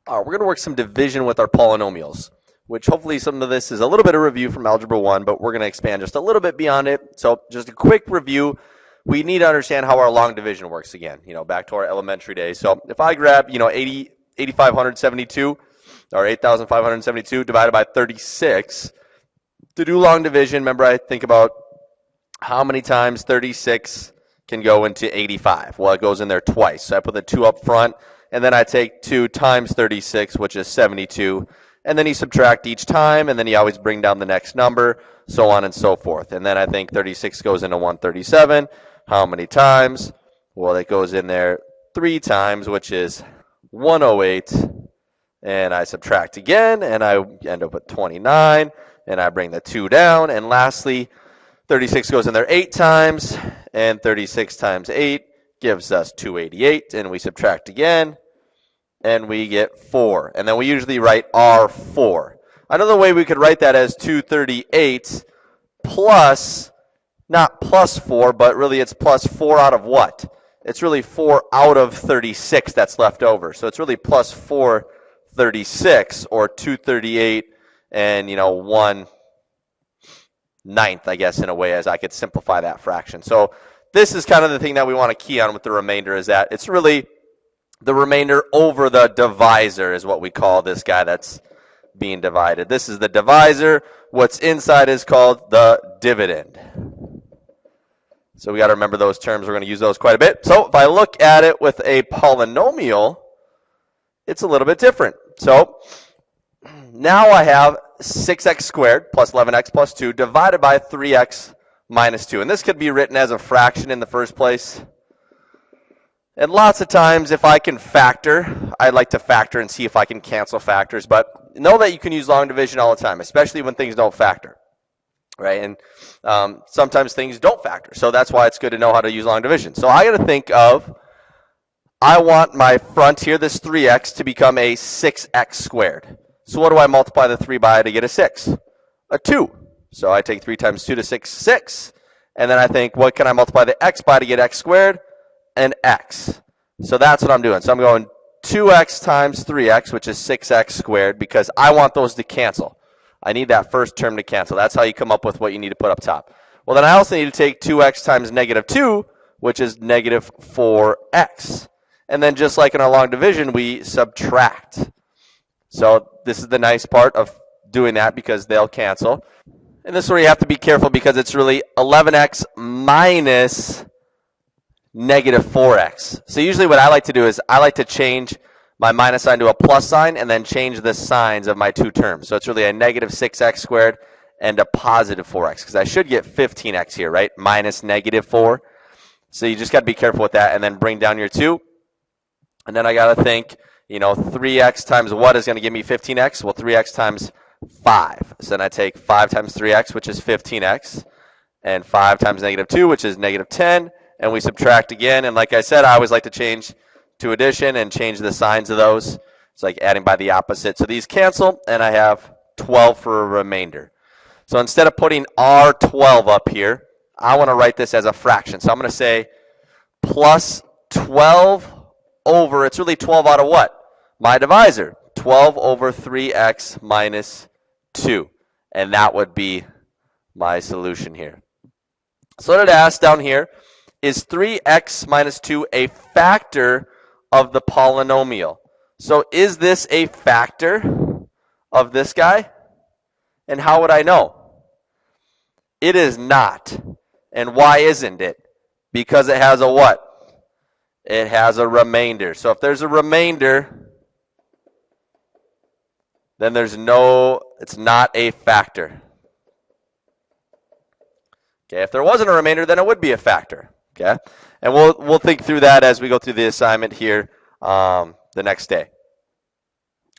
We're going to work some division with our polynomials, which hopefully some of this is a little bit of review from Algebra 1, but we're going to expand just a little bit beyond it. So just a quick review. We need to understand how our long division works again, back to our elementary days. So if I grab, 8,572 or 8,572 divided by 36, to do long division, remember I think about how many times 36 can go into 85. Well, it goes in there twice. So I put the 2 up front, and then I take 2 times 36, which is 72. And then you subtract each time, and then you always bring down the next number, so on and so forth. And then I think 36 goes into 137. How many times? Well, it goes in there 3 times, which is 108. And I subtract again, and I end up with 29. And I bring the 2 down. And lastly, 36 goes in there 8 times, and 36 times 8 gives us 288. And we subtract again, and we get 4. And then we usually write R4. Another way we could write that as 238 plus, not plus 4, but really it's plus 4 out of what? It's really 4 out of 36 that's left over. So it's really plus 436, or 238 and, 1/9, I guess, in a way, as I could simplify that fraction. So this is kind of the thing that we want to key on with the remainder, is that it's really the remainder over the divisor is what we call this guy that's being divided. This is the divisor. What's inside is called the dividend. So we got to remember those terms. We're going to use those quite a bit. So if I look at it with a polynomial, it's a little bit different. So now I have 6x squared plus 11x plus 2 divided by 3x minus 2. And this could be written as a fraction in the first place. And lots of times, if I can factor, I'd like to factor and see if I can cancel factors. But know that you can use long division all the time, especially when things don't factor, right? And sometimes things don't factor. So that's why it's good to know how to use long division. So I got to think of, I want my front here, this 3x, to become a 6x squared. So what do I multiply the 3 by to get a 6? A 2. So I take 3 times 2 to 6. And then I think, what can I multiply the x by to get x squared? An x. So that's what I'm doing. So I'm going 2x times 3x, which is 6x squared, because I want those to cancel. I need that first term to cancel. That's how you come up with what you need to put up top. Well, then I also need to take 2x times negative 2, which is negative 4x. And then just like in our long division, we subtract. So this is the nice part of doing that, because they'll cancel. And this is where you have to be careful, because it's really 11x minus negative 4x. So usually what I like to do is I like to change my minus sign to a plus sign and then change the signs of my two terms. So it's really a negative 6x squared and a positive 4x, because I should get 15x here, right? Minus negative 4. So you just got to be careful with that, and then bring down your 2. And then I got to think, 3x times what is going to give me 15x? Well, 3x times 5. So then I take 5 times 3x, which is 15x, and 5 times negative 2, which is negative 10, and we subtract again. And like I said, I always like to change to addition and change the signs of those. It's like adding by the opposite. So these cancel, and I have 12 for a remainder. So instead of putting R12 up here, I want to write this as a fraction. So I'm going to say plus 12 over, it's really 12 out of what? My divisor, 12 over 3x minus 2. And that would be my solution here. So what it asks down here, is 3x minus 2 a factor of the polynomial? So is this a factor of this guy? And how would I know? It is not. And why isn't it? Because it has a what? It has a remainder. So if there's a remainder, then it's not a factor. Okay, if there wasn't a remainder, then it would be a factor. Okay, and we'll think through that as we go through the assignment here the next day.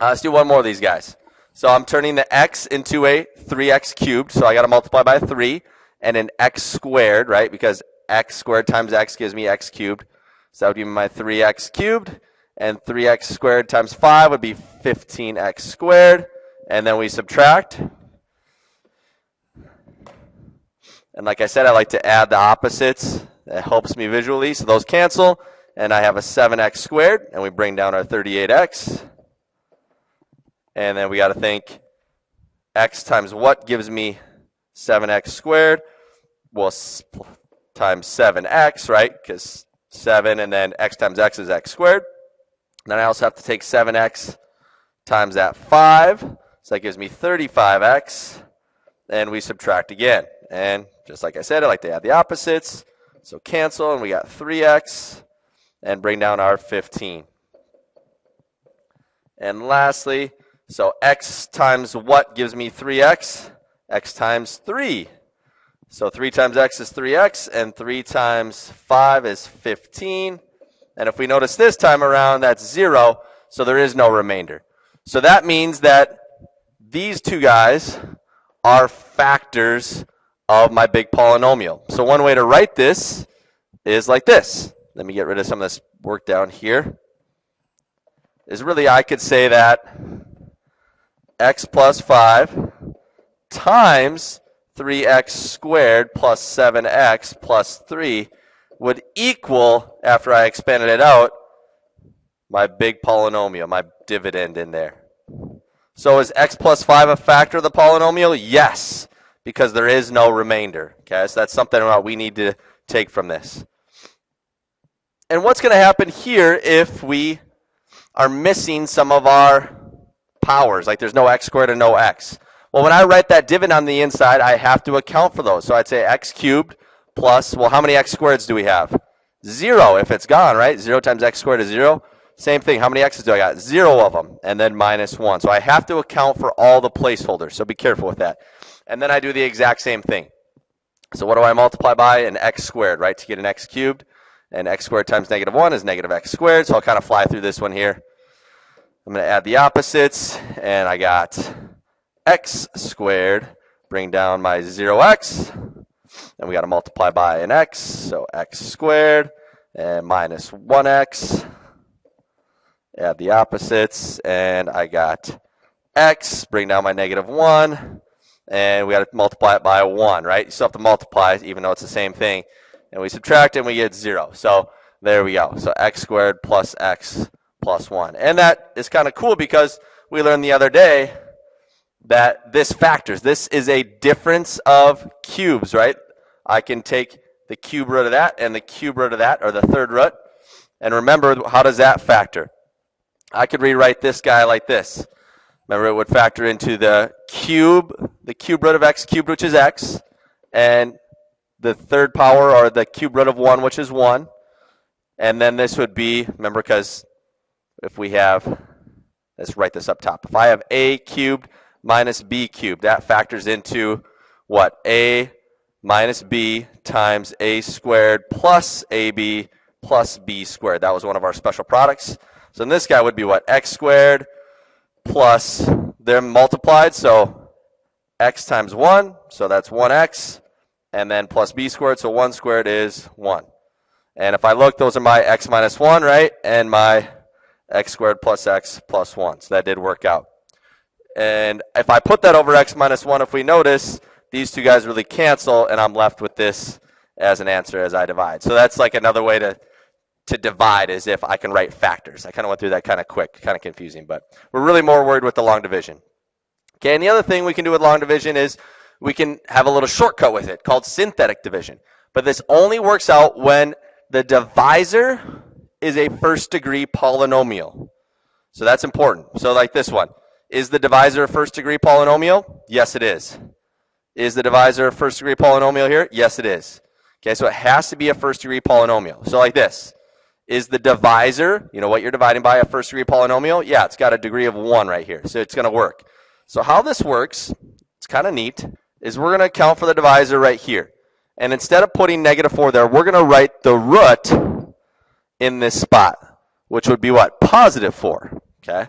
Let's do one more of these guys. So I'm turning the x into a 3x cubed. So I got to multiply by 3 and an x squared, right? Because x squared times x gives me x cubed. So that would give me my 3x cubed. And 3x squared times 5 would be 15x squared. And then we subtract. And like I said, I like to add the opposites. That helps me visually. So those cancel. And I have a 7x squared. And we bring down our 38x. And then we got to think x times what gives me 7x squared? Well, times 7x, right? Because 7 and then x times x is x squared. Then I also have to take 7x times that 5. So that gives me 35x. And we subtract again. And just like I said, I like to add the opposites. So cancel, and we got 3x. And bring down our 15. And lastly, so x times what gives me 3x? X times 3. So 3 times x is 3x, and 3 times 5 is 15. And if we notice this time around, that's 0, so there is no remainder. So that means that these two guys are factors of my big polynomial. So one way to write this is like this. Let me get rid of some of this work down here. Is really I could say that x plus 5 times 3x squared plus 7x plus 3 would equal, after I expanded it out, my big polynomial, my dividend in there. So is x plus 5 a factor of the polynomial? Yes, because there is no remainder. Okay, so that's something we need to take from this. And what's going to happen here if we are missing some of our powers, like there's no x squared and no x? Well, when I write that dividend on the inside, I have to account for those. So I'd say x cubed plus, well, how many x squareds do we have? 0 if it's gone, right? 0 times x squared is 0. Same thing, how many x's do I got? 0 of them, and then minus 1. So I have to account for all the placeholders, so be careful with that. And then I do the exact same thing. So what do I multiply by? An x squared, right, to get an x cubed. And x squared times negative 1 is negative x squared, so I'll kind of fly through this one here. I'm going to add the opposites, and I got x squared, bring down my 0x, and we got to multiply by an x, so x squared, and minus 1x, add the opposites, and I got x, bring down my negative 1, and we got to multiply it by 1, right? You still have to multiply, even though it's the same thing, and we subtract, and we get 0. So there we go. So x squared plus x plus 1. And that is kind of cool because we learned the other day that this factors. This is a difference of cubes, right? I can take the cube root of that and the cube root of that, or the third root. And remember, how does that factor? I could rewrite this guy like this. Remember, it would factor into the cube root of x cubed, which is x, and the third power, or the cube root of 1, which is 1. And then this would be, remember, because if we have, let's write this up top. If I have a cubed minus b cubed, that factors into what? A minus b times a squared plus ab plus b squared. That was one of our special products. So then this guy would be what? X squared plus, they're multiplied, so x times 1, so that's 1x, and then plus b squared, so 1 squared is 1. And if I look, those are my x minus 1, right? And my x squared plus x plus 1. So that did work out. And if I put that over x minus 1, if we notice, these two guys really cancel, and I'm left with this as an answer as I divide. So that's like another way to divide, is if I can write factors. I kind of went through that kind of quick, kind of confusing, but we're really more worried with the long division. Okay, and the other thing we can do with long division is we can have a little shortcut with it called synthetic division. But this only works out when the divisor is a first degree polynomial. So that's important. So like this one. Is the divisor a first degree polynomial? Yes, it is. Is the divisor a first degree polynomial here? Yes, it is. Okay, so it has to be a first degree polynomial. So like this. Is the divisor, you know what you're dividing by, a first degree polynomial? Yeah, it's got a degree of 1 right here. So it's going to work. So how this works, it's kind of neat, is we're going to account for the divisor right here. And instead of putting negative 4 there, we're going to write the root in this spot, which would be what? Positive 4. Okay.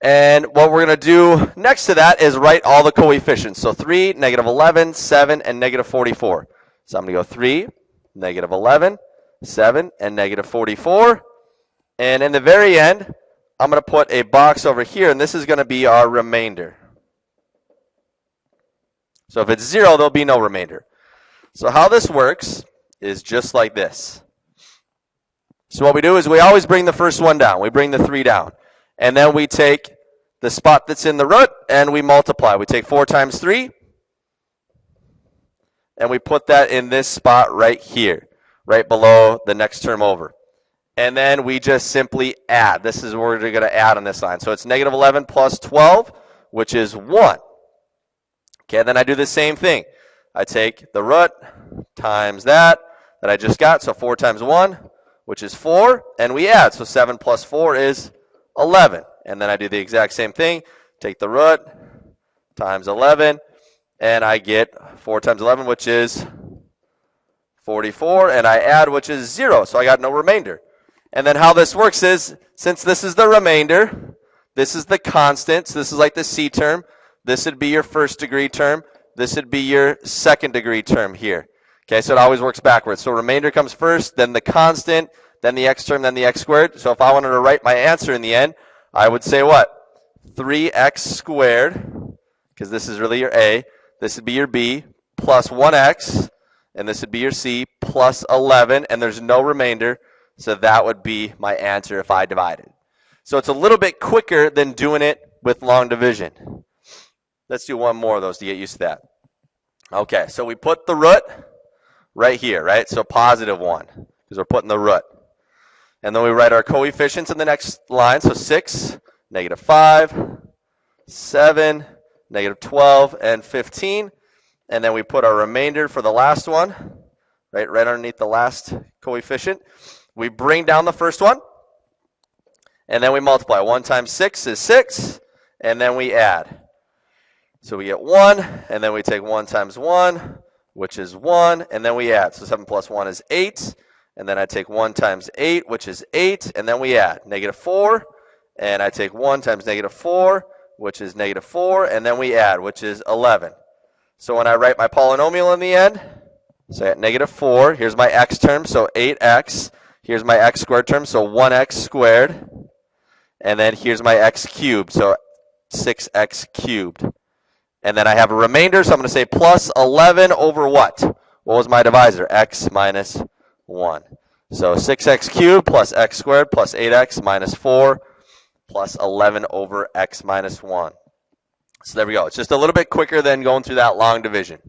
And what we're going to do next to that is write all the coefficients. So 3, negative 11, 7, and negative 44. So I'm going to go 3, negative 11, 7, and negative 44. And in the very end, I'm going to put a box over here, and this is going to be our remainder. So if it's 0, there'll be no remainder. So how this works is just like this. So what we do is we always bring the first one down. We bring the 3 down. And then we take the spot that's in the root, and we multiply. We take 4 times 3, and we put that in this spot right here, right below the next term over. And then we just simply add. This is where we're going to add on this line. So it's negative 11 plus 12, which is 1. Okay, then I do the same thing. I take the root times that I just got, so 4 times 1, which is 4, and we add. So 7 plus 4 is 11. And then I do the exact same thing. Take the root times 11, and I get 4 times 11, which is 44, and I add, which is 0. So I got no remainder. And then how this works is, since this is the remainder, this is the constants, this is like the C term, this would be your first degree term, this would be your second degree term here. Okay, so it always works backwards. So remainder comes first, then the constant, then the x term, then the x squared. So if I wanted to write my answer in the end, I would say what? 3x squared, because this is really your A, this would be your B, plus 1x, and this would be your C, plus 11, and there's no remainder. So that would be my answer if I divided. So it's a little bit quicker than doing it with long division. Let's do one more of those to get used to that. Okay, so we put the root right here, right? So positive 1, because we're putting the root. And then we write our coefficients in the next line. So 6, negative 5, 7, negative 12, and 15. And then we put our remainder for the last one, right underneath the last coefficient. We bring down the first one, and then we multiply. 1 times 6 is 6, and then we add. So we get 1, and then we take 1 times 1, which is 1, and then we add. So 7 plus 1 is 8, and then I take 1 times 8, which is 8, and then we add. Negative 4, and I take 1 times negative 4, which is negative 4, and then we add, which is 11. So when I write my polynomial in the end, so I got negative 4, here's my x term, so 8x. Here's my x squared term, so 1x squared. And then here's my x cubed, so 6x cubed. And then I have a remainder, so I'm going to say plus 11 over what? What was my divisor? X minus 1. So 6x cubed plus x squared plus 8x minus 4 plus 11 over x minus 1. So there we go. It's just a little bit quicker than going through that long division.